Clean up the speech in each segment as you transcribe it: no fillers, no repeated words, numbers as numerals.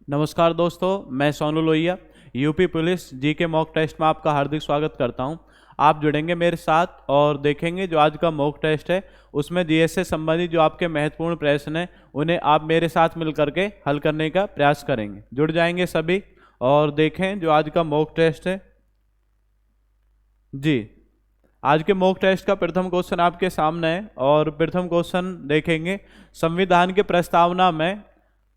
नमस्कार दोस्तों, मैं सोनू लोहिया यूपी पुलिस जी के मॉक टेस्ट में आपका हार्दिक स्वागत करता हूं। आप जुड़ेंगे मेरे साथ और देखेंगे जो आज का मॉक टेस्ट है उसमें जीएस से संबंधित जो आपके महत्वपूर्ण प्रश्न हैं उन्हें आप मेरे साथ मिल करके हल करने का प्रयास करेंगे। जुड़ जाएंगे सभी और देखें जो आज का मॉक टेस्ट है। जी, आज के मॉक टेस्ट का प्रथम क्वेश्चन आपके सामने है और प्रथम क्वेश्चन देखेंगे, संविधान के प्रस्तावना में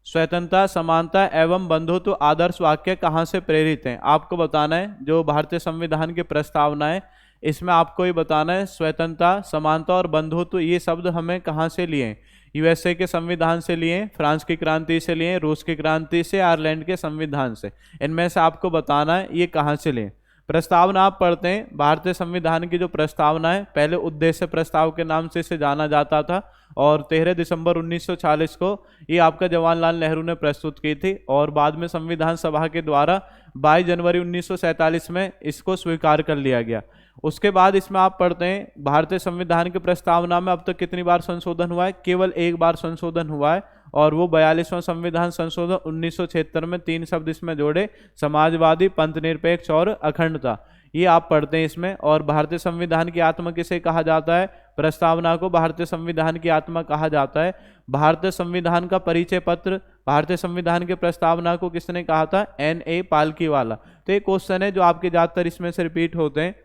स्वतंत्रता, समानता एवं बंधुत्व आदर्श वाक्य कहाँ से प्रेरित हैं। आपको बताना है जो भारतीय संविधान की प्रस्तावना है इसमें आपको ये बताना है स्वतंत्रता, समानता और बंधुत्व ये शब्द हमें कहाँ से लिए हैं। यूएसए के संविधान से लिए, फ्रांस की क्रांति से लिए, रूस की क्रांति से, आयरलैंड के संविधान से। इनमें से आपको बताना है ये कहाँ से लिए। प्रस्तावना आप पढ़ते हैं, भारतीय संविधान की जो प्रस्तावना है पहले उद्देश्य प्रस्ताव के नाम से इसे जाना जाता था और 13 दिसंबर 1940 को ये आपका जवाहरलाल नेहरू ने प्रस्तुत की थी और बाद में संविधान सभा के द्वारा 22 जनवरी 1947 में इसको स्वीकार कर लिया गया। उसके बाद इसमें आप पढ़ते हैं भारतीय संविधान की प्रस्तावना में अब तक कितनी बार संशोधन हुआ है, केवल एक बार संशोधन हुआ है और वो 42वां संविधान संशोधन 1976 में 3 शब्द इसमें जोड़े, समाजवादी, पंथ निरपेक्ष और अखंडता। ये आप पढ़ते हैं इसमें। और भारतीय संविधान की आत्मा किसे कहा जाता है, प्रस्तावना को भारतीय संविधान की आत्मा कहा जाता है। भारतीय संविधान का परिचय पत्र भारतीय संविधान के प्रस्तावना को किसने कहा था, N.A. पालकीवाला। तो एक क्वेश्चन है जो आपके ज्यादातर इसमें से रिपीट होते हैं।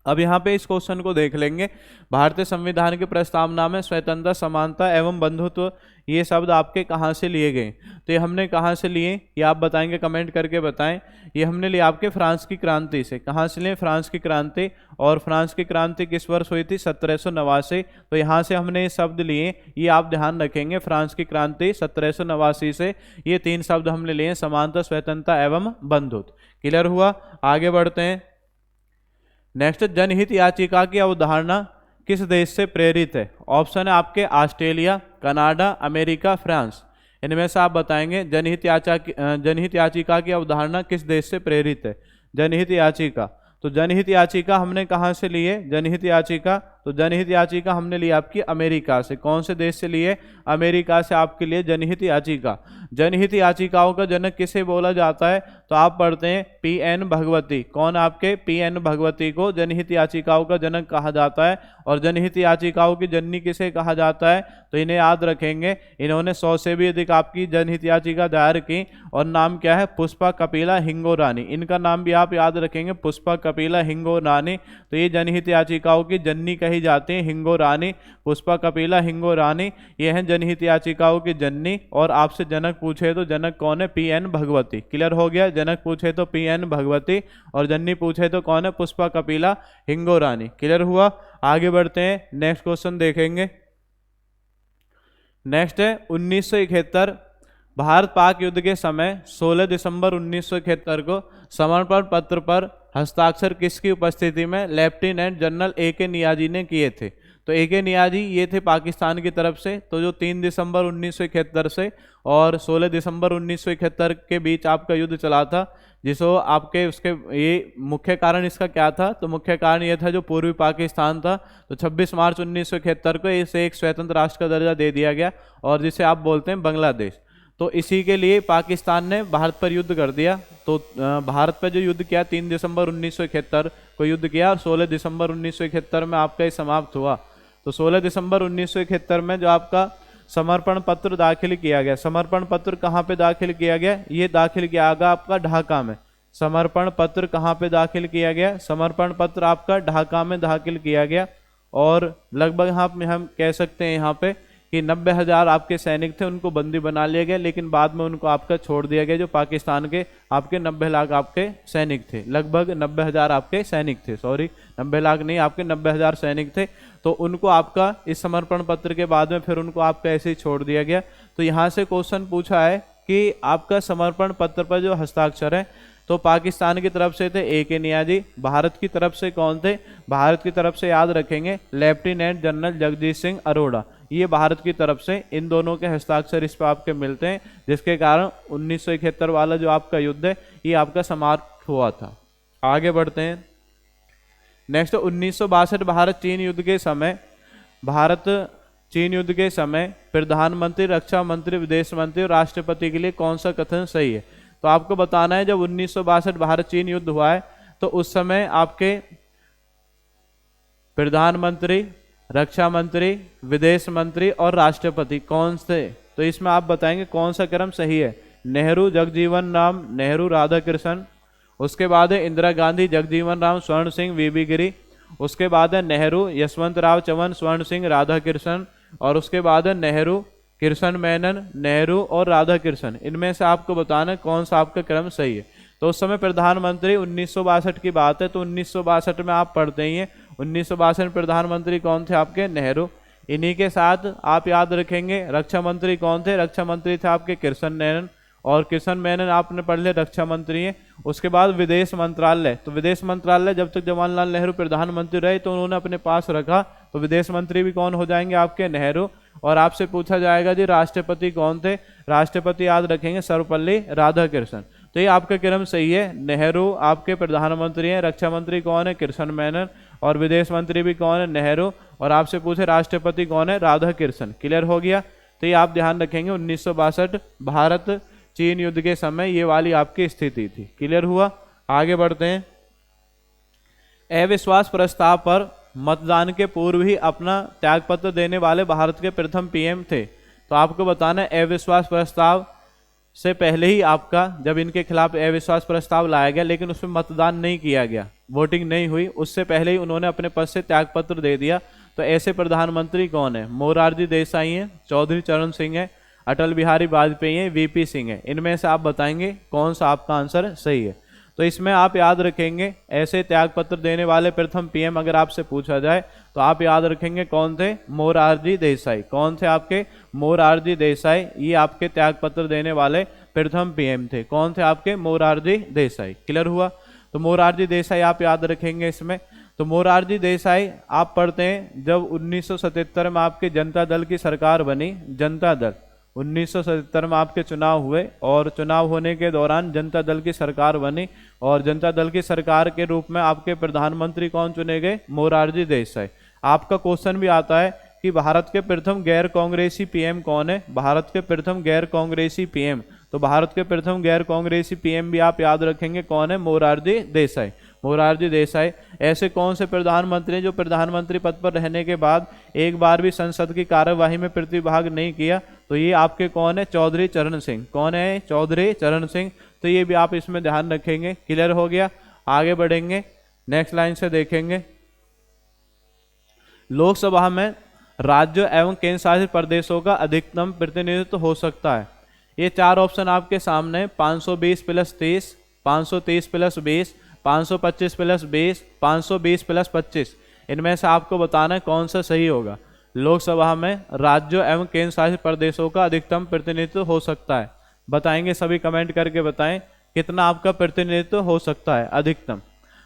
अब यहाँ पे इस क्वेश्चन को देख लेंगे, भारतीय संविधान की प्रस्तावना में स्वतंत्रता, समानता एवं बंधुत्व ये शब्द आपके कहाँ से लिए गए। तो ये हमने कहाँ से लिए ये आप बताएंगे, कमेंट करके बताएं। ये हमने लिए आपके फ्रांस की क्रांति से। कहाँ से लिए, फ्रांस की क्रांति। और फ्रांस की क्रांति किस वर्ष हुई थी, 1789। तो यहाँ से हमने ये शब्द लिए, ये आप ध्यान रखेंगे, फ्रांस की क्रांति 1789 से ये 3 शब्द हमने लिए, समानता, स्वतंत्रता एवं बंधुत्व। क्लियर हुआ, आगे बढ़ते हैं। नेक्स्ट, जनहित याचिका की अवधारणा किस देश से प्रेरित है। ऑप्शन है आपके ऑस्ट्रेलिया, कनाडा, अमेरिका, फ्रांस। इनमें से आप बताएंगे जनहित याचिका की अवधारणा किस देश से प्रेरित है। जनहित याचिका, तो जनहित याचिका हमने कहाँ से ली है, जनहित याचिका, तो जनहित याचिका हमने ली आपकी अमेरिका से। कौन से देश से लिए, अमेरिका से आपके लिए जनहित याचिका। जनहित याचिकाओं का जनक किसे बोला जाता है, तो आप पढ़ते हैं P.N. भगवती। कौन, आपके P.N. भगवती को जनहित याचिकाओं का जनक कहा जाता है। और जनहित याचिकाओं की जननी किसे कहा जाता है, तो इन्हें याद रखेंगे, इन्होंने 100 से भी अधिक आपकी जनहित याचिका दायर की और नाम क्या है, पुष्पा कपिला हिंगो रानी। इनका नाम भी आप याद रखेंगे, पुष्पा कपिला हिंगो रानी। तो ये जनहित याचिकाओं की जननी कही जाती है, हिंगो रानी, पुष्पा कपिला हिंगो रानी, ये हैं जनहित याचिकाओं की जननी। और आपसे जनक पूछे तो जनक कौन है, P.N. भगवती। क्लियर हो गया, जनक पूछे तो P.N. भगवती और जननी पूछे तो कौन है, पुष्पा कपिला हिंगो रानी। क्लियर हुआ, आगे बढ़ते हैं, नेक्स्ट क्वेश्चन देखेंगे। नेक्स्ट है 1971 भारत पाक युद्ध के समय 16 दिसंबर 1971 को समर्पण पत्र पर हस्ताक्षर किसकी उपस्थिति में लेफ्टिनेंट जनरल A.K. नियाजी ने किए थे। तो A.K. नियाजी ये थे पाकिस्तान की तरफ से। तो जो 3 दिसंबर 1971 से और 16 दिसंबर 1971 के बीच आपका युद्ध चला था, जिसको आपके उसके ये मुख्य कारण इसका क्या था, तो मुख्य कारण ये था जो पूर्वी पाकिस्तान था, तो 26 मार्च 1971 को इसे एक स्वतंत्र राष्ट्र का दर्जा दे दिया गया और जिसे आप बोलते हैं बांग्लादेश। तो इसी के लिए पाकिस्तान ने भारत पर युद्ध कर दिया। तो भारत पर जो युद्ध किया 3 दिसंबर 1971 को युद्ध किया और 16 दिसंबर 1971 में आपका ये समाप्त हुआ। तो 16 दिसंबर 1971 में जो आपका समर्पण पत्र दाखिल किया गया, समर्पण पत्र कहाँ पे दाखिल किया गया, ये दाखिल किया गया आपका ढाका में। समर्पण पत्र कहाँ पे दाखिल किया गया, समर्पण पत्र आपका ढाका में दाखिल किया गया। और लगभग हम कह सकते हैं यहाँ पे कि 90,000 आपके सैनिक थे, उनको बंदी बना लिया गया, लेकिन बाद में उनको आपका छोड़ दिया गया। जो पाकिस्तान के आपके 90 लाख आपके सैनिक थे, लगभग 90,000 आपके सैनिक थे, सॉरी 90 लाख नहीं, आपके 90,000 सैनिक थे। तो उनको आपका इस समर्पण पत्र के बाद में फिर उनको आपका ऐसे ही छोड़ दिया गया। तो यहाँ से क्वेश्चन पूछा है कि आपका समर्पण पत्र पर जो हस्ताक्षर है, तो पाकिस्तान की तरफ से थे A.K. नियाजी, भारत की तरफ से कौन थे, भारत की तरफ से याद रखेंगे लेफ्टिनेंट जनरल जगजीत सिंह अरोड़ा, ये भारत की तरफ से। इन दोनों के हस्ताक्षर इस पर आपके मिलते हैं, जिसके कारण 1971 वाला जो आपका युद्ध है ये आपका समाप्त हुआ था। आगे बढ़ते हैं, नेक्स्ट 1962 भारत चीन युद्ध के समय भारत चीन युद्ध के समय प्रधानमंत्री, रक्षा मंत्री, विदेश मंत्री और राष्ट्रपति के लिए कौन सा कथन सही है? तो आपको बताना है जब 1962 भारत चीन युद्ध हुआ है तो उस समय आपके प्रधानमंत्री, रक्षा मंत्री, विदेश मंत्री और राष्ट्रपति कौन थे? तो इसमें आप बताएंगे कौन सा क्रम सही है। नेहरू, जगजीवन राम, नेहरू, राधाकृष्णन, उसके बाद है इंदिरा गांधी, जगजीवन राम, स्वर्ण सिंह, वीबी गिरी, उसके बाद है नेहरू, यशवंत राव चौहान, स्वर्ण सिंह, राधाकृष्णन, और उसके बाद है नेहरू, कृष्ण मेनन, नेहरू और राधाकृष्णन। इनमें से आपको बताना कौन सा आपका क्रम सही है। तो उस समय प्रधानमंत्री 1962 की बात है, तो 1962 में आप पढ़ते ही हैं 1962 में प्रधानमंत्री कौन थे आपके? नेहरू। इन्हीं के साथ आप याद रखेंगे रक्षा मंत्री कौन थे? रक्षा मंत्री थे आपके कृष्ण मेनन, और कृष्ण मेनन आपने पढ़ लिया रक्षा मंत्री हैं। उसके बाद विदेश मंत्रालय, तो विदेश मंत्रालय जब तक जवाहरलाल नेहरू प्रधानमंत्री रहे तो उन्होंने अपने पास रखा, तो विदेश मंत्री भी कौन हो जाएंगे आपके? नेहरू। और आपसे पूछा जाएगा जी राष्ट्रपति कौन थे? राष्ट्रपति याद रखेंगे सर्वपल्ली राधाकृष्णन। तो ये आपका क्रम सही है। नेहरू आपके प्रधानमंत्री हैं, रक्षा मंत्री कौन है? कृष्ण मेनन, और विदेश मंत्री भी कौन है? नेहरू, और आपसे पूछे राष्ट्रपति कौन है? राधाकृष्णन। क्लियर हो गया? तो ये आप ध्यान रखेंगे 1962 भारत चीन युद्ध के समय ये वाली आपकी स्थिति थी। क्लियर हुआ? आगे बढ़ते हैं। अविश्वास प्रस्ताव पर मतदान के पूर्व ही अपना त्यागपत्र देने वाले भारत के प्रथम पीएम थे। तो आपको बताना है अविश्वास प्रस्ताव से पहले ही आपका जब इनके खिलाफ अविश्वास प्रस्ताव लाया गया लेकिन उसमें मतदान नहीं किया गया, वोटिंग नहीं हुई, उससे पहले ही उन्होंने अपने पद से त्यागपत्र दे दिया। तो ऐसे प्रधानमंत्री कौन है? मोरारजी देसाई हैं, चौधरी चरण सिंह है, अटल बिहारी वाजपेयी हैं, वीपी सिंह है। इनमें से आप बताएंगे कौन सा आपका आंसर सही है। तो इसमें आप याद रखेंगे ऐसे त्यागपत्र देने वाले प्रथम पीएम अगर आपसे पूछा जाए तो आप याद रखेंगे कौन थे? मोरारजी देसाई। कौन थे आपके? मोरारजी देसाई। ये आपके त्यागपत्र देने वाले प्रथम पीएम थे। कौन थे आपके? मोरारजी देसाई। क्लियर हुआ? तो मोरारजी देसाई आप याद रखेंगे इसमें। तो मोरारजी देसाई आप पढ़ते हैं जब 1977 में आपके जनता दल की सरकार बनी, जनता दल 1977 में आपके चुनाव हुए और चुनाव होने के दौरान जनता दल की सरकार बनी और जनता दल की सरकार के रूप में आपके प्रधानमंत्री कौन चुने गए? मोरारजी देसाई। आपका क्वेश्चन भी आता है कि भारत के प्रथम गैर कांग्रेसी पीएम कौन है? भारत के प्रथम गैर कांग्रेसी पीएम। तो भारत के प्रथम गैर कांग्रेसी पीएम भी आप याद रखेंगे कौन है? मोरारजी देसाई। मोरारजी देसाई। ऐसे कौन से प्रधानमंत्री हैं जो प्रधानमंत्री पद पर रहने के बाद एक बार भी संसद की कार्यवाही में प्रतिभाग नहीं किया? तो ये आपके कौन है? चौधरी चरण सिंह। कौन है? चौधरी चरण सिंह। तो ये भी आप इसमें ध्यान रखेंगे। क्लियर हो गया? आगे बढ़ेंगे, नेक्स्ट लाइन से देखेंगे। लोकसभा में राज्यों एवं केंद्र शासित प्रदेशों का अधिकतम प्रतिनिधित्व हो सकता है। ये चार ऑप्शन आपके सामने 520 + 30, 530 + 20, 525 + 20, 520 + 25। इनमें से आपको बताना है कौन सा सही होगा। लोकसभा में राज्यों एवं केंद्र शासित प्रदेशों का अधिकतम प्रतिनिधित्व हो सकता है। बताएंगे सभी, कमेंट करके बताएं कितना आपका प्रतिनिधित्व हो सकता है। अधिकतम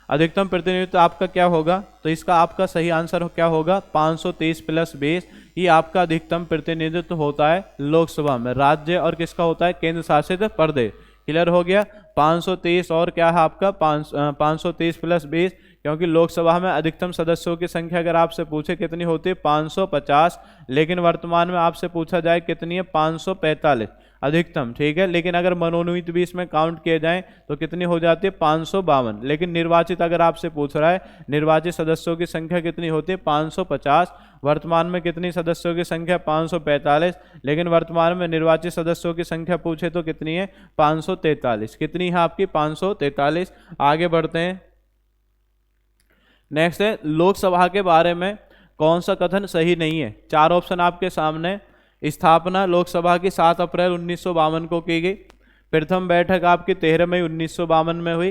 अधिकतम प्रतिनिधित्व आपका क्या होगा? तो इसका आपका सही आंसर क्या होगा? 530 + 20। ये आपका अधिकतम प्रतिनिधित्व होता है लोकसभा में। राज्य और किसका होता है? केंद्र शासित प्रदेश। क्लियर हो गया? 530 और क्या है आपका? 530 + 20, क्योंकि लोकसभा में अधिकतम सदस्यों की संख्या अगर आपसे पूछे कितनी होती है? 550, लेकिन वर्तमान में आपसे पूछा जाए कितनी है? 545 अधिकतम। ठीक है, लेकिन अगर मनोनीत भी इसमें काउंट किए जाएं तो कितनी हो जाती है? 552। लेकिन निर्वाचित अगर आपसे पूछ रहा है निर्वाचित सदस्यों की संख्या कितनी होती है? 550। वर्तमान में कितनी सदस्यों की संख्या? 545। लेकिन वर्तमान में निर्वाचित सदस्यों की संख्या पूछे तो कितनी है? 543। कितनी है आपकी? 543। आगे बढ़ते हैं, नेक्स्ट है लोकसभा के बारे में कौन सा कथन सही नहीं है। चार ऑप्शन आपके सामने। स्थापना लोकसभा की 7 अप्रैल 1952 को की गई। प्रथम बैठक आपकी 13 मई 1952 में हुई।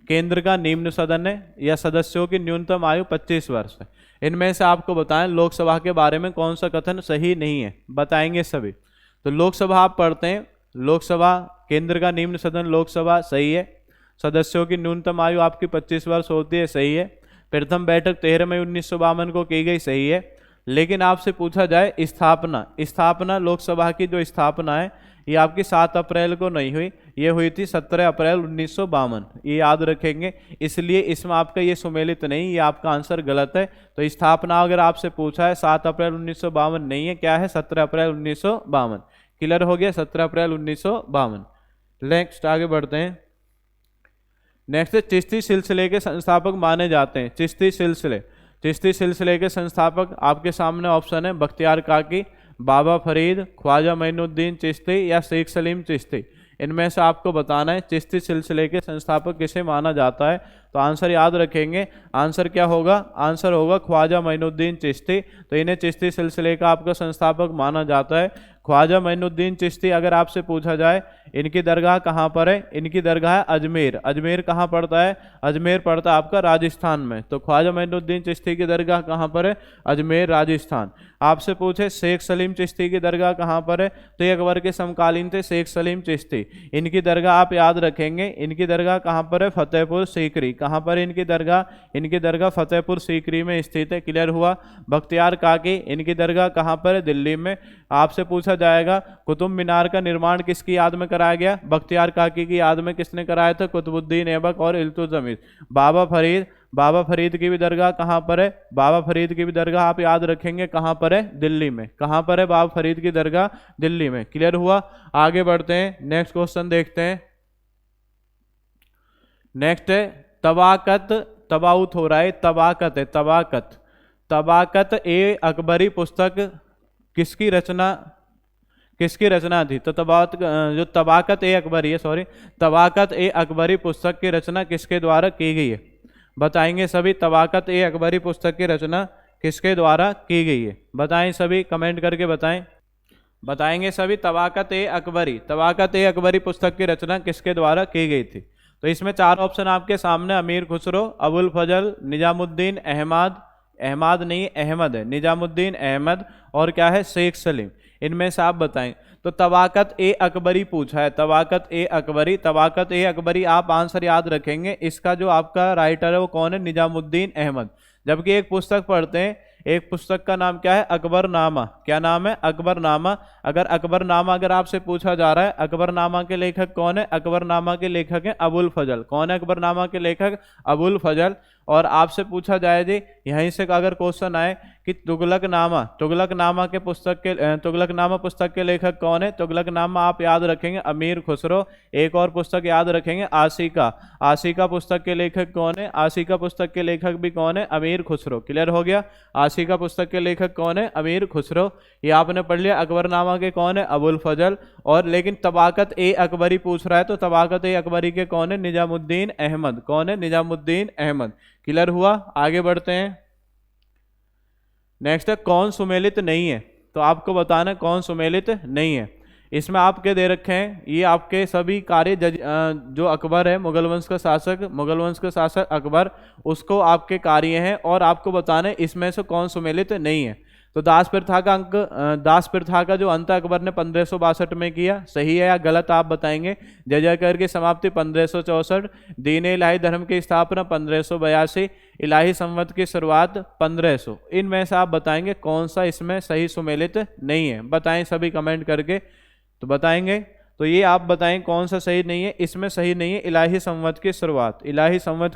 केंद्र का निम्न सदन है या सदस्यों की न्यूनतम आयु 25 वर्ष है। इनमें से आपको बताएं लोकसभा के बारे में कौन सा कथन सही नहीं है। बताएंगे सभी। तो लोकसभा आप पढ़ते हैं, लोकसभा केंद्र का निम्न सदन लोकसभा सही है। सदस्यों की न्यूनतम आयु आपकी 25 वर्ष होती है, सही है। प्रथम बैठक 13 मई 1952 को की गई, सही है। लेकिन आपसे पूछा जाए स्थापना लोकसभा की जो स्थापना है ये आपकी 7 अप्रैल को नहीं हुई, ये हुई थी 17 अप्रैल 1952। ये याद रखेंगे, इसलिए इसमें आपका ये सुमेलित नहीं, ये आपका आंसर गलत है। तो स्थापना अगर आपसे पूछा है 7 अप्रैल 1952 नहीं है, क्या है 17 अप्रैल 1952। क्लियर हो गया, 17 अप्रैल 1952। नेक्स्ट आगे बढ़ते हैं। नेक्स्ट चिश्ती सिलसिले के संस्थापक माने जाते हैं। चिश्ती सिलसिले के संस्थापक आपके सामने ऑप्शन है बख्तियार काकी, बाबा फरीद, ख्वाजा मोइनुद्दीन चिश्ती या शेख सलीम चिश्ती। इनमें से आपको बताना है चिश्ती सिलसिले के संस्थापक किसे माना जाता है। तो आंसर याद रखेंगे, आंसर क्या होगा, आंसर होगा ख्वाजा मोइनुद्दीन चिश्ती। तो इन्हें चिश्ती सिलसिले का आपका संस्थापक माना जाता है। ख्वाजा मोइनुद्दीन चिश्ती अगर आपसे पूछा जाए इनकी दरगाह कहाँ पर है, इनकी दरगाह है अजमेर। अजमेर कहाँ पड़ता है, अजमेर पड़ता है आपका राजस्थान में। तो ख्वाजा मोइनुद्दीन चिश्ती की दरगाह कहाँ पर है, अजमेर राजस्थान। आपसे पूछे शेख सलीम चिश्ती की दरगाह कहाँ पर है, तो ये अकबर के समकालीन थे शेख सलीम चिश्ती। इनकी दरगाह आप याद रखेंगे, इनकी दरगाह कहाँ पर है, फतेहपुर सीकरी। कहाँ पर इनकी दरगाह फतेहपुर सीकरी में स्थित है। क्लियर हुआ। बख्तियार काकी इनकी दरगाह कहाँ पर है, दिल्ली में। आपसे पूछा जाएगा कुतुब मीनार का निर्माण किसकी याद में कराया गया, बख्तियार काकी की याद में किसने कराया था, कुतुबुद्दीन ऐबक और इल्तुतमिश। बाबा फरीद की भी दरगाह कहाँ पर है, बाबा फरीद की भी दरगाह आप याद रखेंगे कहाँ पर है, दिल्ली में। कहाँ पर है बाबा फरीद की दरगाह, दिल्ली में। क्लियर हुआ। आगे बढ़ते हैं, नेक्स्ट क्वेश्चन देखते हैं। नेक्स्ट है तबाकत, तबाउत हो रहा है, तबाकत है, तबाकत ए अकबरी पुस्तक किसकी रचना थी। तो तबाकत ए अकबरी पुस्तक की रचना किसके द्वारा की गई है, बताएंगे सभी। तबाकत ए अकबरी पुस्तक की रचना किसके द्वारा की गई है, बताएं सभी, कमेंट करके बताएंगे सभी। तबाकत ए अकबरी पुस्तक की रचना किसके द्वारा की गई थी। तो इसमें 4 ऑप्शन आपके सामने, अमीर खुसरो, अबुल फजल, निजामुद्दीन अहमद है, निजामुद्दीन अहमद और क्या है, शेख सलीम। इनमें से आप बताएं। तो तबाकत ए अकबरी पूछा है, तबाकत ए अकबरी आप आंसर याद रखेंगे। इसका जो आपका राइटर है वो कौन है, निजामुद्दीन अहमद। जबकि एक पुस्तक पढ़ते हैं, एक पुस्तक का नाम क्या है, अकबरनामा। क्या नाम है, अकबरनामा। अगर आपसे पूछा जा रहा है अकबरनामा के लेखक कौन है, अकबरनामा के लेखक है अबुल फजल। कौन है अकबरनामा के लेखक, अबुल फजल। और आपसे पूछा जाए जी यहीं से अगर क्वेश्चन आए कि तुगलकनामा पुस्तक के लेखक कौन है, तुगलकनामा आप याद रखेंगे अमीर खुसरो। एक और पुस्तक याद रखेंगे आशिका पुस्तक के लेखक कौन है, आशिका पुस्तक के लेखक भी कौन है, अमीर खुसरो। क्लियर हो गया। आशिका पुस्तक के लेखक कौन है, अमीर खुसरो। ये आपने पढ़ लिया। अकबरनामा के कौन है, अबुल फजल। और लेकिन तबाकत ए अकबरी पूछ रहा है, तो तबाकत ए अकबरी के कौन है, निजामुद्दीन अहमद। कौन है, निजामुद्दीन अहमद। क्लियर हुआ। आगे बढ़ते हैं। नेक्स्ट है कौन सुमेलित नहीं है। तो आपको बताना है कौन सुमेलित नहीं है। इसमें आपके दे रखे हैं ये आपके सभी कार्य जो अकबर है, मुगल वंश का शासक अकबर, उसको आपके कार्य हैं और आपको बताना है इसमें से कौन सुमेलित नहीं है। तो दास प्रथा का जो अंत अकबर ने 1562 में किया, सही है या गलत आप बताएंगे। जय की समाप्ति 1564, दीन इलाही धर्म की स्थापना 1582, इलाही संवत की शुरुआत 1500। इनमें से आप बताएंगे कौन सा इसमें सही सुमेलित नहीं है। बताएं सभी कमेंट करके। तो बताएंगे, तो ये आप बताएं कौन सा सही नहीं है। इसमें सही नहीं है इलाही संवत की शुरुआत। इलाही संवत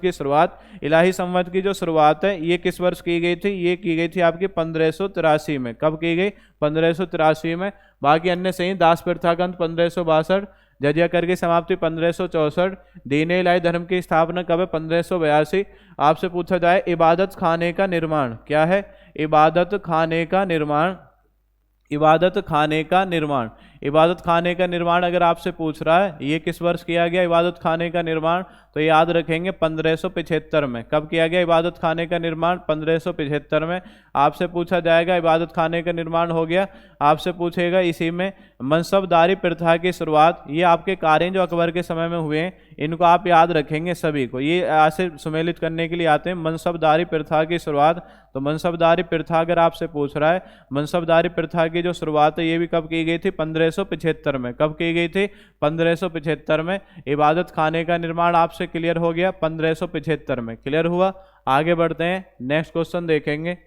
की जो शुरुआत है ये किस वर्ष की गई थी, ये की गई थी आपकी 1583 में। कब की गई, 1583 में। बाकी अन्य सही। दास प्रथा का अंत 1562, जजिया कर की समाप्ति 1564, दीन इलाही धर्म की स्थापना कब है, 1582। आपसे पूछा जाए इबादत खाने का निर्माण क्या है, इबादत खाने का निर्माण अगर आपसे पूछ रहा है ये किस वर्ष किया गया इबादत खाने का निर्माण, तो याद रखेंगे 1575 में। कब किया गया इबादत खाने का निर्माण, 1575 में। आपसे पूछा जाएगा इबादत खाने का निर्माण हो गया, आपसे पूछेगा इसी में मनसबदारी प्रथा की शुरुआत। ये आपके कार्य जो अकबर के समय में हुए हैं, इनको आप याद रखेंगे सभी को। ये ऐसे सुमेलित करने के लिए आते हैं। मनसबदारी प्रथा की शुरुआत, तो मनसबदारी प्रथा अगर आपसे पूछ रहा है, मनसबदारी प्रथा की जो शुरुआत है ये भी कब की गई थी, 1575 में। कब की गई थी, 1575 में। इबादत खाने का निर्माण आपसे क्लियर हो गया 1575 में। क्लियर हुआ। आगे बढ़ते हैं, नेक्स्ट क्वेश्चन देखेंगे।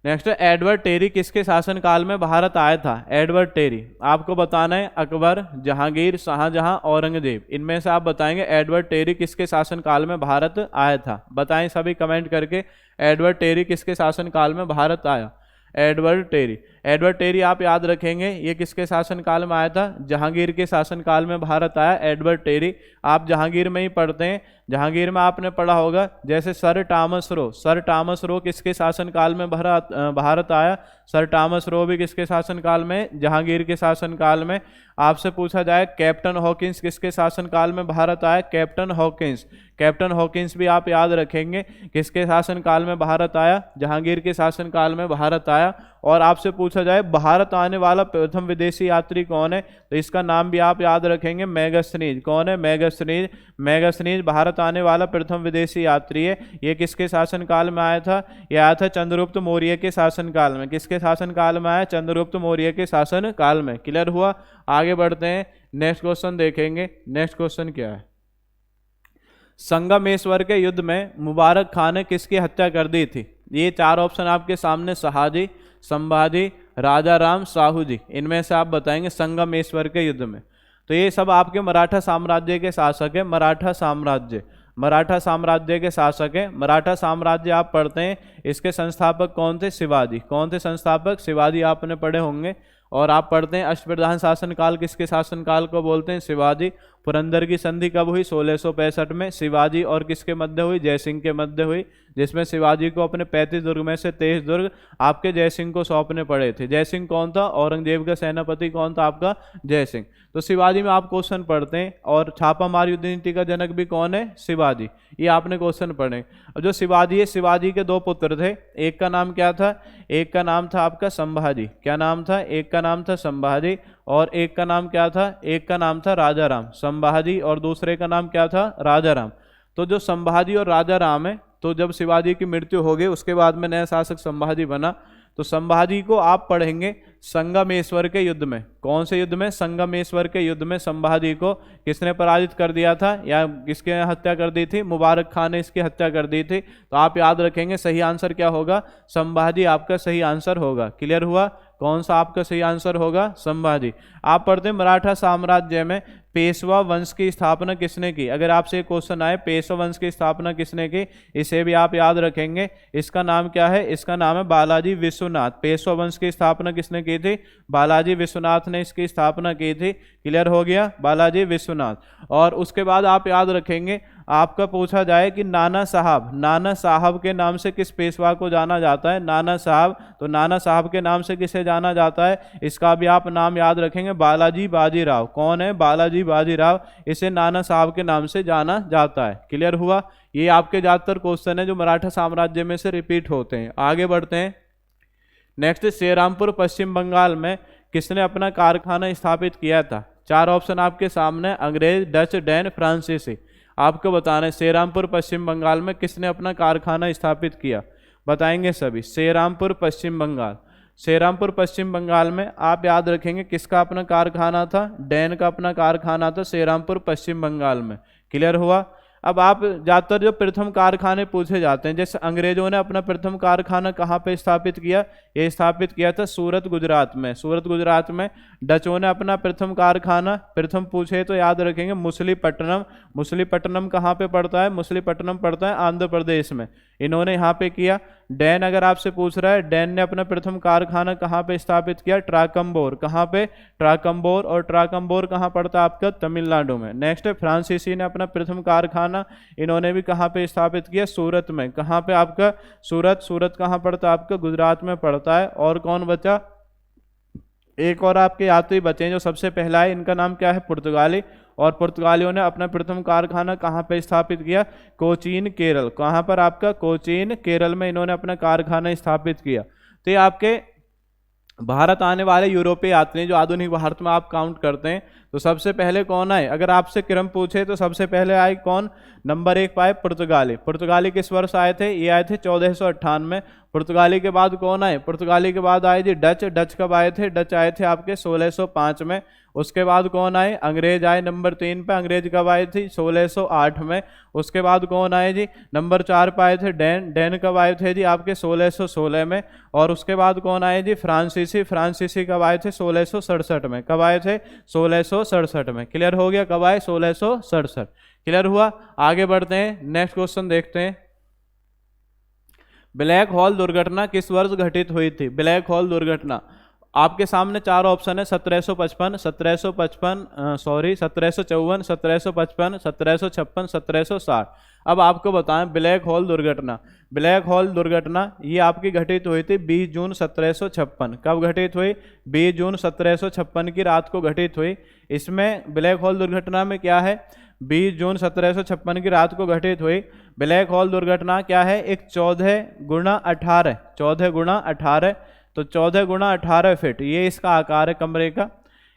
नेक्स्ट, एडवर्ड टेरी किसके शासनकाल में भारत आया था? एडवर्ड टेरी आपको बताना है अकबर, जहांगीर, शाहजहां, औरंगजेब, इनमें से आप बताएंगे एडवर्ड टेरी किसके शासनकाल में भारत आया था। बताएं सभी कमेंट करके, एडवर्ड टेरी किसके शासनकाल में भारत आया? Edward Terry. एडवर्ड टेरी आप याद रखेंगे ये किसके शासनकाल में आया था? जहांगीर के शासनकाल में भारत आया एडवर्ड टेरी। आप जहांगीर में ही पढ़ते हैं, जहांगीर में आपने पढ़ा होगा जैसे sir Thomas Roe, sir Thomas Roe किसके शासनकाल में भारत आया? सर टॉमस रो भी किसके शासनकाल में? जहांगीर के शासनकाल में। आपसे पूछा जाए कैप्टन हॉकिंस किसके शासनकाल में भारत आया? Captain Hawkins. कैप्टन हॉकिंस भी आप याद रखेंगे किसके शासनकाल में भारत आया? जहांगीर के शासनकाल में भारत आया। और आपसे पूछा जाए भारत आने वाला प्रथम विदेशी यात्री कौन है, तो इसका नाम भी आप याद रखेंगे मैगस्थनीज। कौन है? मैगस्थनीज। मैगस्थनीज भारत आने वाला प्रथम विदेशी यात्री है। ये किसके शासनकाल में आया था? यह आया था चंद्रगुप्त मौर्य के शासनकाल में। किसके शासनकाल में आया? चंद्रगुप्त मौर्य के शासनकाल में। क्लियर हुआ? आगे बढ़ते हैं, नेक्स्ट क्वेश्चन देखेंगे। नेक्स्ट क्वेश्चन क्या है? संगमेश्वर के युद्ध में मुबारक खान ने किसकी हत्या कर दी थी? ये चार ऑप्शन आपके सामने, शाहाजी, संभाजी, राजा राम, साहू जी, इनमें से आप बताएंगे संगमेश्वर के युद्ध में। तो ये सब आपके मराठा साम्राज्य के शासक है। मराठा साम्राज्य, मराठा साम्राज्य के शासक है। मराठा साम्राज्य आप पढ़ते हैं, इसके संस्थापक कौन थे? शिवाजी। कौन थे संस्थापक? शिवाजी आपने पढ़े होंगे। और आप पढ़ते हैं अष्टप्रधान शासनकाल किसके शासनकाल को बोलते हैं? शिवाजी। पुरंदर की संधि कब हुई? 1665 में। शिवाजी और किसके मध्य हुई? जयसिंह के मध्य हुई, जिसमें शिवाजी को अपने 35 दुर्ग में से 23 दुर्ग आपके जयसिंह को सौंपने पड़े थे। जयसिंह कौन था? औरंगजेब का सेनापति कौन था आपका? जयसिंह। तो शिवाजी में आप क्वेश्चन पढ़ते हैं। और छापामार युद्ध नीति का जनक भी कौन है? शिवाजी। ये आपने क्वेश्चन पढ़े। और जो शिवाजी है, शिवाजी के दो पुत्र थे। एक का नाम क्या था? एक का नाम था आपका संभाजी। क्या नाम था? एक का नाम था संभाजी और एक का नाम क्या था? एक का नाम था राजा राम। संभाजी और दूसरे का नाम क्या था? राजा राम। तो जो संभाजी और राजा राम है, तो जब शिवाजी की मृत्यु हो गई उसके बाद में नया शासक संभाजी बना। तो संभाजी को आप पढ़ेंगे संगमेश्वर के युद्ध में। कौन से युद्ध में? संगमेश्वर के युद्ध में संभाजी को किसने पराजित कर दिया था या किसके हत्या कर दी थी? मुबारक खान ने इसकी हत्या कर दी थी। तो आप याद रखेंगे सही आंसर क्या होगा? संभाजी आपका सही आंसर होगा। क्लियर हुआ? कौन सा आपका सही आंसर होगा? संभाजी। आप पढ़ते हैं मराठा साम्राज्य में पेशवा वंश की स्थापना किसने की? अगर आपसे क्वेश्चन आए पेशवा वंश की स्थापना किसने की, इसे भी आप याद रखेंगे। इसका नाम क्या है? इसका नाम है बालाजी विश्वनाथ। पेशवा वंश की स्थापना किसने की थी? बालाजी विश्वनाथ ने इसकी स्थापना की थी। क्लियर हो गया? बालाजी विश्वनाथ। और उसके बाद आप याद रखेंगे, आपका पूछा जाए कि नाना साहब, नाना साहब के नाम से किस पेशवा को जाना जाता है? नाना साहब। तो नाना साहब के नाम से किसे जाना जाता है? इसका भी आप नाम याद रखेंगे, बालाजी बाजीराव। कौन है? बालाजी बाजीराव। इसे नाना साहब के नाम से जाना जाता है। क्लियर हुआ? ये आपके ज्यादातर क्वेश्चन है जो मराठा साम्राज्य में से रिपीट होते हैं। आगे बढ़ते हैं। नेक्स्ट, श्रीरामपुर पश्चिम बंगाल में किसने अपना कारखाना स्थापित किया था? चार ऑप्शन आपके सामने, अंग्रेज, डच, डैन, फ्रांसीसी। आपको बताना है श्रीरामपुर पश्चिम बंगाल में किसने अपना कारखाना स्थापित किया? बताएंगे सभी। श्रीरामपुर पश्चिम बंगाल, श्रीरामपुर पश्चिम बंगाल में आप याद रखेंगे किसका अपना कारखाना था? डैन का अपना कारखाना था श्रीरामपुर पश्चिम बंगाल में। क्लियर हुआ? अब आप ज़्यादातर जो प्रथम कारखाने पूछे जाते हैं, जैसे अंग्रेजों ने अपना प्रथम कारखाना कहाँ पे स्थापित किया? ये स्थापित किया था सूरत गुजरात में। सूरत गुजरात में। डचों ने अपना प्रथम कारखाना, प्रथम पूछे तो याद रखेंगे मुसलीपट्टनम। मुसलीपट्टनम कहाँ पे पड़ता है? मुसलीपट्टनम पड़ता है आंध्र प्रदेश में। इन्होंने यहाँ पे किया। डैन अगर आपसे पूछ रहा है, डैन ने अपना प्रथम कारखाना कहाँ पे स्थापित किया? ट्राकम्बोर। कहाँ पे? ट्राकम्बोर। और ट्राकम्बोर कहाँ पड़ता है आपका? तमिलनाडु में। नेक्स्ट, फ्रांसीसी ने अपना प्रथम कारखाना इन्होंने भी कहाँ पे स्थापित किया? सूरत में। कहाँ पे आपका? सूरत। सूरत कहाँ पड़ता है आपका? गुजरात में पड़ता है। और कौन बचा? एक और आपके यात्री बचे जो सबसे पहला है, इनका नाम क्या है? पुर्तगाली। और पुर्तगालियों ने अपना प्रथम कारखाना कहाँ पे स्थापित किया? कोचीन, केरल। कहाँ पर आपका? कोचीन, केरल में इन्होंने अपना कारखाना स्थापित किया। तो ये आपके भारत आने वाले यूरोपीय यात्री जो आधुनिक भारत में आप काउंट करते हैं, तो सबसे पहले कौन आए, अगर आपसे क्रम पूछे तो सबसे पहले आए कौन, नंबर 1 पाए पुर्तगाली। पुर्तगाली किस वर्ष आए थे, ये आए थे 1498। पुर्तगाली के बाद कौन आए, पुर्तगाली के बाद आए जी डच। डच कब आए थे, डच आए थे आपके 1605 में। उसके बाद कौन आए, अंग्रेज आए नंबर 3 पे। अंग्रेज कब आए थे, 1608 में। उसके बाद कौन आए जी, नंबर 4 पे आए थे डैन। डैन कब आए थे जी आपके 1616 में। और उसके बाद कौन आए जी, फ्रांसीसी। फ्रांसीसी कब आए थे, 1667 में। कब आए थे, 1667 में। क्लियर हो गया, कब आए, 1667। क्लियर हुआ। आगे बढ़ते हैं, नेक्स्ट क्वेश्चन देखते हैं। ब्लैक होल दुर्घटना किस वर्ष घटित हुई थी। ब्लैक होल दुर्घटना आपके सामने 4 ऑप्शन है, 1755, 1754, 1755, 1756, 1760। अब आपको बताएं ब्लैक होल दुर्घटना। ब्लैक होल दुर्घटना ये आपकी घटित हुई थी 20 जून 1756। कब घटित हुई, 20 जून 1756 की रात को घटित हुई। इसमें ब्लैक होल दुर्घटना में क्या है, 20 जून 1756 की रात को घटित हुई। ब्लैक होल दुर्घटना क्या है, एक 14 गुणा 18, 14 गुणा 18, तो 14 गुणा 18 फीट ये इसका आकार है कमरे का।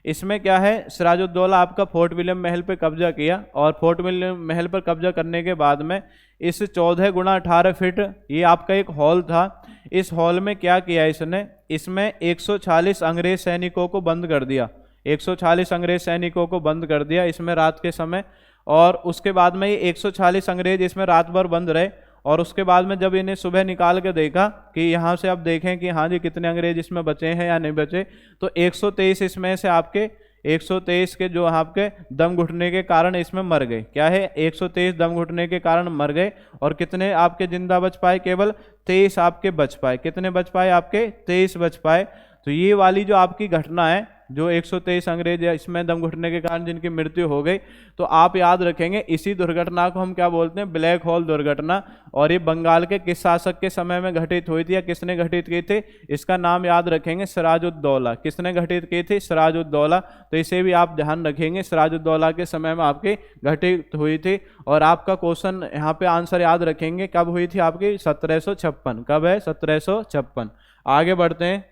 इसमें क्या है, सिराजुद्दौला आपका फोर्ट विलियम महल पे कब्जा किया, और फोर्ट विलियम महल पर कब्जा करने के बाद में इस 14 गुणा 18 फीट ये आपका एक हॉल था। इस हॉल में क्या किया इसने, इसमें 140 अंग्रेज सैनिकों को बंद कर दिया। 140 अंग्रेज सैनिकों को बंद कर दिया इसमें रात के समय। और उसके बाद में ये 140 अंग्रेज इसमें रात भर बंद रहे। और उसके बाद में जब इन्हें सुबह निकाल के देखा कि यहाँ से आप देखें कि हाँ जी कितने अंग्रेज इसमें बचे हैं या नहीं बचे, तो 123 इसमें से आपके 123 के जो आपके दम घुटने के कारण इसमें मर गए। क्या है, 123 दम घुटने के कारण मर गए। और कितने आपके जिंदा बच पाए, केवल 23 आपके बच पाए। कितने बच पाए, आपके 23 बच पाए। तो ये वाली जो आपकी घटना है, जो 123 अंग्रेज इसमें दम घुटने के कारण जिनकी मृत्यु हो गई, तो आप याद रखेंगे इसी दुर्घटना को हम क्या बोलते हैं, ब्लैक होल दुर्घटना। और ये बंगाल के किस शासक के समय में घटित हुई थी या किसने घटित की थी, इसका नाम याद रखेंगे, सिराजुद्दौला। किसने घटित की थी, सिराजुद्दौला। तो इसे भी आप ध्यान रखेंगे, सिराजुद्दौला के समय में आपकी घटित हुई थी। और आपका क्वेश्चन यहाँ पे आंसर याद रखेंगे, कब हुई थी आपकी, 1756। कब है, 1756। आगे बढ़ते हैं,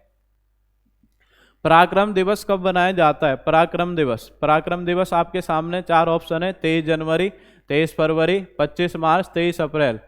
पराक्रम दिवस कब मनाया जाता है। पराक्रम दिवस, पराक्रम दिवस आपके सामने 4 ऑप्शन है, 23 जनवरी, 23 फरवरी, 25 मार्च, 23 अप्रैल।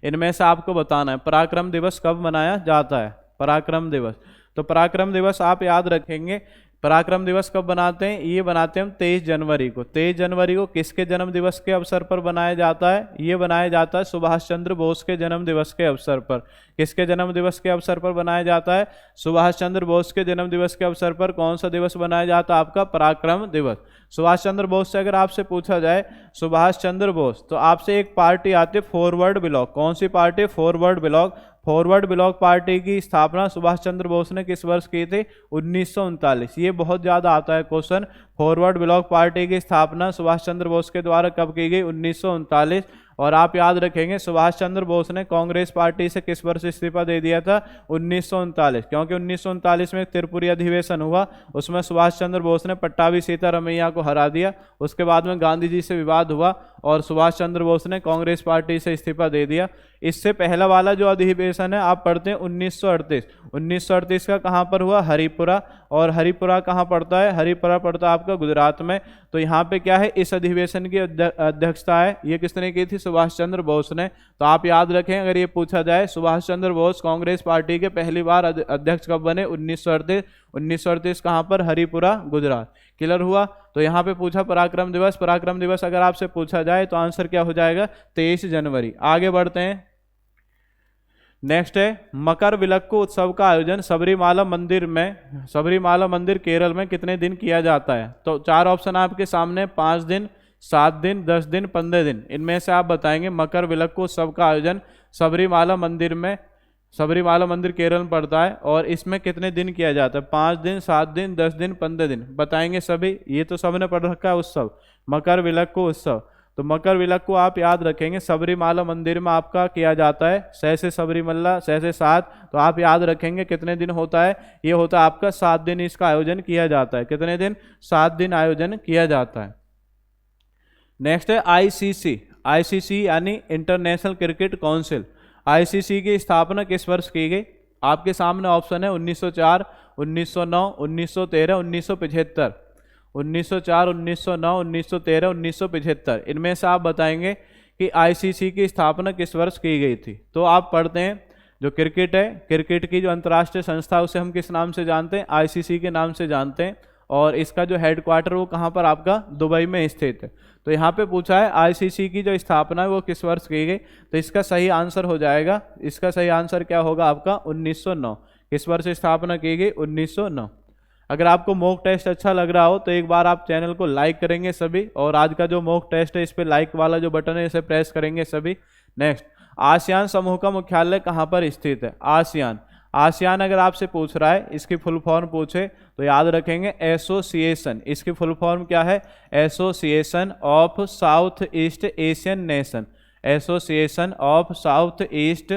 इनमें से आपको बताना है पराक्रम दिवस कब मनाया जाता है। पराक्रम दिवस, तो पराक्रम दिवस आप याद रखेंगे, पराक्रम दिवस कब बनाते हैं, ये बनाते हैं हम 23 जनवरी को। 23 जनवरी को किसके जन्म दिवस के अवसर पर बनाया जाता है, ये बनाया जाता है सुभाष चंद्र बोस के जन्म दिवस के अवसर पर। किसके जन्म दिवस के अवसर पर बनाया जाता है, सुभाष चंद्र बोस के जन्म दिवस के अवसर पर। कौन सा दिवस बनाया जाता है आपका, पराक्रम दिवस। सुभाष चंद्र बोस से अगर आपसे पूछा जाए सुभाष चंद्र बोस, तो आपसे एक पार्टी आती है फॉरवर्ड ब्लॉक। कौन सी पार्टी, फॉरवर्ड ब्लॉक। फॉरवर्ड ब्लॉक पार्टी की स्थापना सुभाष चंद्र बोस ने किस वर्ष की थी, 1939। ये बहुत ज्यादा आता है क्वेश्चन, फॉरवर्ड ब्लॉक पार्टी की स्थापना सुभाष चंद्र बोस के द्वारा कब की गई, 1939। और आप याद रखेंगे सुभाष चंद्र बोस ने कांग्रेस पार्टी से किस वर्ष इस्तीफा दे दिया था, 1939। क्योंकि 1939 में त्रिपुरी अधिवेशन हुआ, उसमें सुभाष चंद्र बोस ने पट्टाभी सीतारमैया को हरा दिया। उसके बाद में गांधी जी से विवाद हुआ और सुभाष चंद्र बोस ने कांग्रेस पार्टी से इस्तीफा दे दिया। इससे पहला वाला जो अधिवेशन है आप पढ़ते हैं 1938। 1938 का कहाँ पर हुआ, हरिपुरा। और हरिपुरा कहाँ पड़ता है, हरिपुरा पड़ता है आपका गुजरात में। तो यहाँ पे क्या है, इस अधिवेशन की अध्यक्षता है, ये किसने की थी, सुभाष चंद्र बोस ने। तो आप याद रखें, अगर ये पूछा जाए सुभाष चंद्र बोस कांग्रेस पार्टी के पहली बार अध्यक्ष कब बने, 1938। 1938 कहाँ पर, हरिपुरा, गुजरात। क्लियर हुआ। तो यहाँ पे पूछा पराक्रम दिवस। पराक्रम दिवस अगर आपसे पूछा जाए तो आंसर क्या हो जाएगा, 23 जनवरी। आगे बढ़ते हैं, नेक्स्ट है मकर विलक्कु उत्सव का आयोजन सबरीमाला मंदिर में, सबरीमाला मंदिर केरल में कितने दिन किया जाता है। तो 4 ऑप्शन आपके सामने, 5 दिन, 7 दिन, 10 दिन, 15 दिन। इनमें से आप बताएंगे मकर विलक्कु उत्सव का आयोजन सबरीमाला मंदिर में, सबरीमाला मंदिर केरल में पड़ता है, और इसमें कितने दिन किया जाता है, 5 दिन, 7 दिन, 10 दिन, 15 दिन। बताएंगे सभी, ये तो सबने पढ़ रखा है उत्सव, मकर विलक्कु उत्सव। तो मकर विलक्कु आप याद रखेंगे सबरीमाला मंदिर में आपका किया जाता है, 6 से सबरीमल्ला, 6 से 7। तो आप याद रखेंगे कितने दिन होता है, ये होता है आपका 7 दिन इसका आयोजन किया जाता है। कितने दिन, 7 दिन आयोजन किया जाता है। नेक्स्ट है आईसीसी। आईसीसी यानी इंटरनेशनल क्रिकेट काउंसिल। आईसीसी की स्थापना किस वर्ष की गई, आपके सामने ऑप्शन है 1904, 1909, 1913, 1975। 1904, 1909, 1913, 1975, इनमें से आप बताएंगे कि आईसीसी की स्थापना किस वर्ष की गई थी। तो आप पढ़ते हैं जो क्रिकेट है, क्रिकेट की जो अंतर्राष्ट्रीय संस्था उसे हम किस नाम से जानते हैं, आईसीसी के नाम से जानते हैं, और इसका जो हेडक्वार्टर वो कहाँ पर आपका दुबई में स्थित है। तो यहाँ पे पूछा है आईसीसी की जो स्थापना है वो किस वर्ष की गई, तो इसका सही आंसर हो जाएगा, इसका सही आंसर क्या होगा आपका 1909। किस वर्ष स्थापना की गई, 1909। अगर आपको मॉक टेस्ट अच्छा लग रहा हो तो एक बार आप चैनल को लाइक करेंगे सभी, और आज का जो मॉक टेस्ट है इस पर लाइक वाला जो बटन है इसे प्रेस करेंगे सभी। नेक्स्ट, आसियान समूह का मुख्यालय कहाँ पर स्थित है, आसियान। आसियान अगर आपसे पूछ रहा है, इसकी फुल फॉर्म पूछे तो याद रखेंगे एसोसिएशन, इसकी फुल फॉर्म क्या है, association of south east Asian nation, association of south east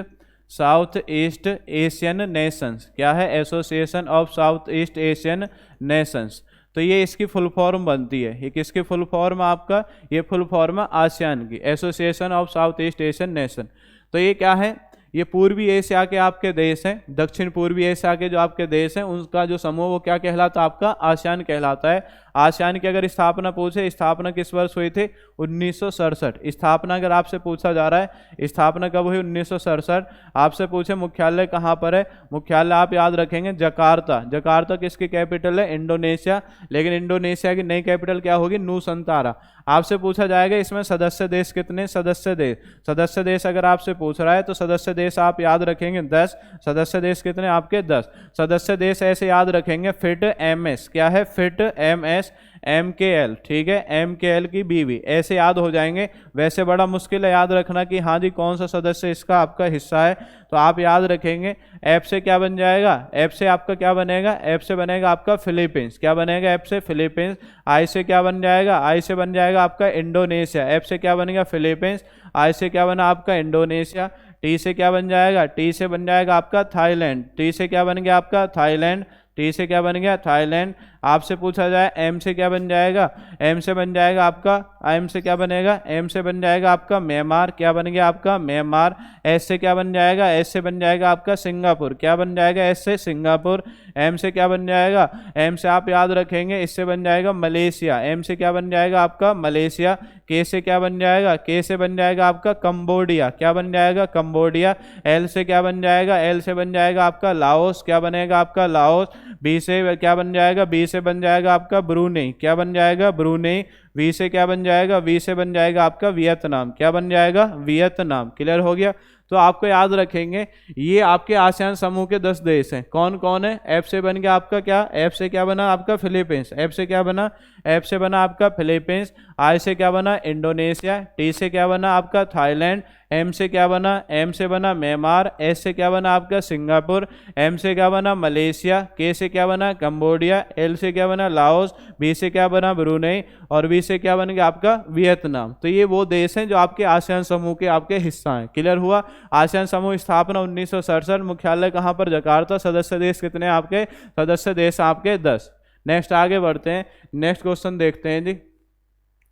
Asian Nations, क्या है, association of south east Asian Nations. तो ये इसकी फुल फॉर्म बनती है, ये किसकी फुल फॉर्म है आपका, ये फुल फॉर्म है आसियान की, association of south east Asian nation. तो ये क्या है, ये पूर्वी एशिया के आपके देश हैं, दक्षिण पूर्वी एशिया के जो आपके देश हैं उनका जो समूह वो क्या कहलाता है, आपका आसियान कहलाता है। आसियान की अगर स्थापना पूछे, स्थापना किस वर्ष हुई थी, 1967। स्थापना अगर आपसे पूछा जा रहा है स्थापना कब हुई, 1967। आपसे पूछे मुख्यालय कहाँ पर है, मुख्यालय आप याद रखेंगे जकार्ता। जकार्ता किसकी कैपिटल है, इंडोनेशिया, लेकिन इंडोनेशिया की नई कैपिटल क्या होगी, नूसंतारा। आपसे पूछा जाएगा इसमें सदस्य देश कितने, सदस्य देश अगर आपसे पूछ रहा है तो सदस्य देश आप याद रखेंगे 10। सदस्य देश कितने आपके 10। सदस्य देश ऐसे याद रखेंगे फिट MS, क्या है, फिट MS, MKL, ठीक है, MKL की बीवी, ऐसे याद हो जाएंगे। वैसे बड़ा मुश्किल है याद रखना कि हाँ जी कौन सा सदस्य इसका आपका हिस्सा है, तो आप याद रखेंगे एफ से क्या बन जाएगा, एफ से आपका क्या बनेगा, एफ से बनेगा आपका फिलीपींस, क्या बनेगा, एफ से फिलीपींस। आई से क्या बन जाएगा, आई से बन जाएगा आपका इंडोनेशिया, एफ से क्या बनेगा, फिलीपींस, आई से क्या बना आपका इंडोनेशिया। टी से क्या बन जाएगा, टी से बन जाएगा आपका थाईलैंड, टी से क्या बन गया आपका थाईलैंड, टी से क्या बन गया थाईलैंड। आपसे पूछा जाए एम से क्या बन जाएगा, एम से बन जाएगा आपका, एम से क्या बनेगा, एम से बन जाएगा आपका म्यांमार, क्या बन गया आपका म्यांमार। एस से क्या बन जाएगा, एस से बन जाएगा आपका सिंगापुर, क्या बन जाएगा, एस से सिंगापुर। एम से क्या बन जाएगा, एम से आप याद रखेंगे इससे बन जाएगा मलेशिया, एम से क्या बन जाएगा आपका मलेशिया। के से क्या बन जाएगा, के से बन जाएगा आपका कंबोडिया, क्या बन जाएगा कंबोडिया। एल से क्या बन जाएगा, एल से बन जाएगा आपका लाओस, क्या बनेगा आपका लाओस। बी से क्या बन जाएगा, बी से बन जाएगा आपका ब्रूनेई, क्या बन जाएगा ब्रूनेई। वी से क्या बन जाएगा, वी से बन जाएगा आपका वियतनाम, क्या बन जाएगा वियतनाम। क्लियर हो गया। तो आपको याद रखेंगे ये आपके आसियान समूह के 10 देश हैं। कौन कौन है, एफ से बन गया आपका क्या, एफ से क्या बना आपका फिलीपींस, एफ से क्या बना, एफ से बना आपका फिलीपींस। आई से क्या बना इंडोनेशिया, टी से क्या बना आपका थाईलैंड। एम से क्या बना, एम से बना म्यांमार। एस से क्या बना आपका सिंगापुर। एम से क्या बना मलेशिया। के से क्या बना कंबोडिया। एल से क्या बना लाओस। बी से क्या बना ब्रूनेई और वी से क्या बन गया आपका वियतनाम। तो ये वो देश हैं जो आपके आसियान समूह के आपके हिस्सा हैं। क्लियर हुआ। आसियान समूह स्थापना 1967, मुख्यालय कहाँ पर, जकार्ता। सदस्य देश कितने आपके, सदस्य देश आपके 10। नेक्स्ट आगे बढ़ते हैं, नेक्स्ट क्वेश्चन देखते हैं जी।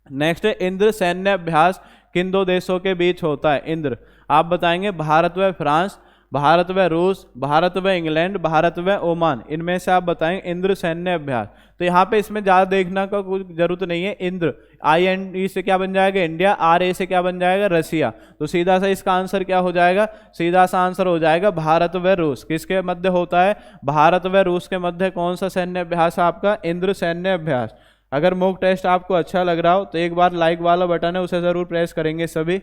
नेक्स्ट है इंद्र सैन्य अभ्यास किन 2 देशों के बीच होता है। इंद्र आप बताएंगे भारत व फ्रांस, भारत व रूस, भारत व इंग्लैंड, भारत व ओमान, इनमें से आप बताएंगे इंद्र सैन्य अभ्यास। तो यहाँ पे इसमें ज़्यादा देखना का कुछ जरूरत नहीं है। इंद्र IND से क्या बन जाएगा इंडिया, RA से क्या बन जाएगा रसिया। तो सीधा सा इसका आंसर क्या हो जाएगा, सीधा सा आंसर हो जाएगा भारत व रूस। किसके मध्य होता है, भारत व रूस के मध्य कौन सा सैन्य अभ्यास है आपका, इंद्र सैन्य अभ्यास। अगर मॉक टेस्ट आपको अच्छा लग रहा हो तो एक बार लाइक वाला बटन है उसे जरूर प्रेस करेंगे सभी।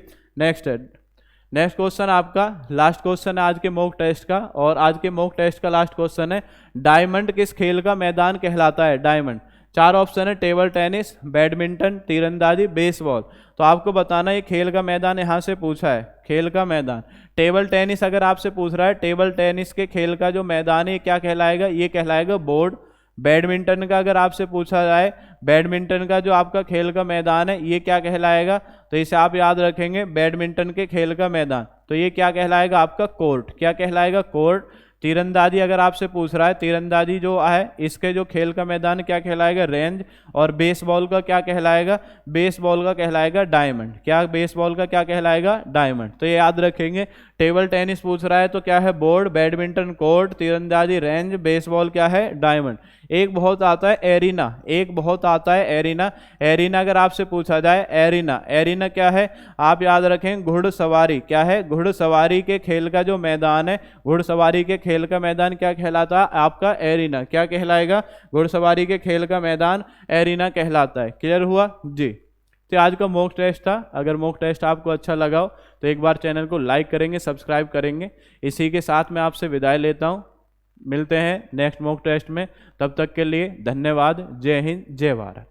नेक्स्ट क्वेश्चन आपका लास्ट क्वेश्चन है आज के मॉक टेस्ट का, और आज के मॉक टेस्ट का लास्ट क्वेश्चन है डायमंड किस खेल का मैदान कहलाता है। डायमंड 4 ऑप्शन है, टेबल टेनिस, बैडमिंटन, तीरंदाजी, बेसबॉल। तो आपको बताना ये खेल का मैदान यहाँ से पूछा है, खेल का मैदान। टेबल टेनिस अगर आपसे पूछ रहा है, टेबल टेनिस के खेल का जो मैदान है क्या कहलाएगा, ये कहलाएगा बोर्ड। बैडमिंटन का अगर आपसे पूछा जाए, बैडमिंटन का जो आपका खेल का मैदान है ये क्या कहलाएगा, तो इसे आप याद रखेंगे बैडमिंटन के खेल का मैदान। तो ये क्या कहलाएगा आपका कोर्ट, क्या कहलाएगा कोर्ट। तीरंदाजी अगर आपसे पूछ रहा है, तीरंदाजी जो है इसके जो खेल का मैदान क्या कहलाएगा, रेंज, और बेसबॉल का क्या कहलाएगा, बेसबॉल का कहलाएगा डायमंड। क्या बेसबॉल का क्या कहलाएगा, डायमंड। तो ये याद रखेंगे। टेबल टेनिस पूछ रहा है तो क्या है, बोर्ड, बैडमिंटन कोर्ट, तीरंदाजी रेंज, बेसबॉल क्या है, डायमंड। एक बहुत आता है एरिना, एक बहुत आता है एरिना। एरिना अगर आपसे पूछा जाए, एरिना, एरिना क्या है, आप याद रखें घुड़सवारी, क्या है, घुड़सवारी के खेल का जो मैदान है, घुड़सवारी के खेल का मैदान क्या कहलाता है आपका, एरिना। क्या कहलाएगा, घुड़सवारी के खेल का मैदान एरिना कहलाता है। क्लियर हुआ जी। तो आज का मॉक टेस्ट था। अगर मॉक टेस्ट आपको अच्छा लगा हो तो एक बार चैनल को लाइक करेंगे, सब्सक्राइब करेंगे। इसी के साथ मैं आपसे विदाई लेता हूँ। मिलते हैं नेक्स्ट मॉक टेस्ट में। तब तक के लिए धन्यवाद। जय हिंद, जय भारत।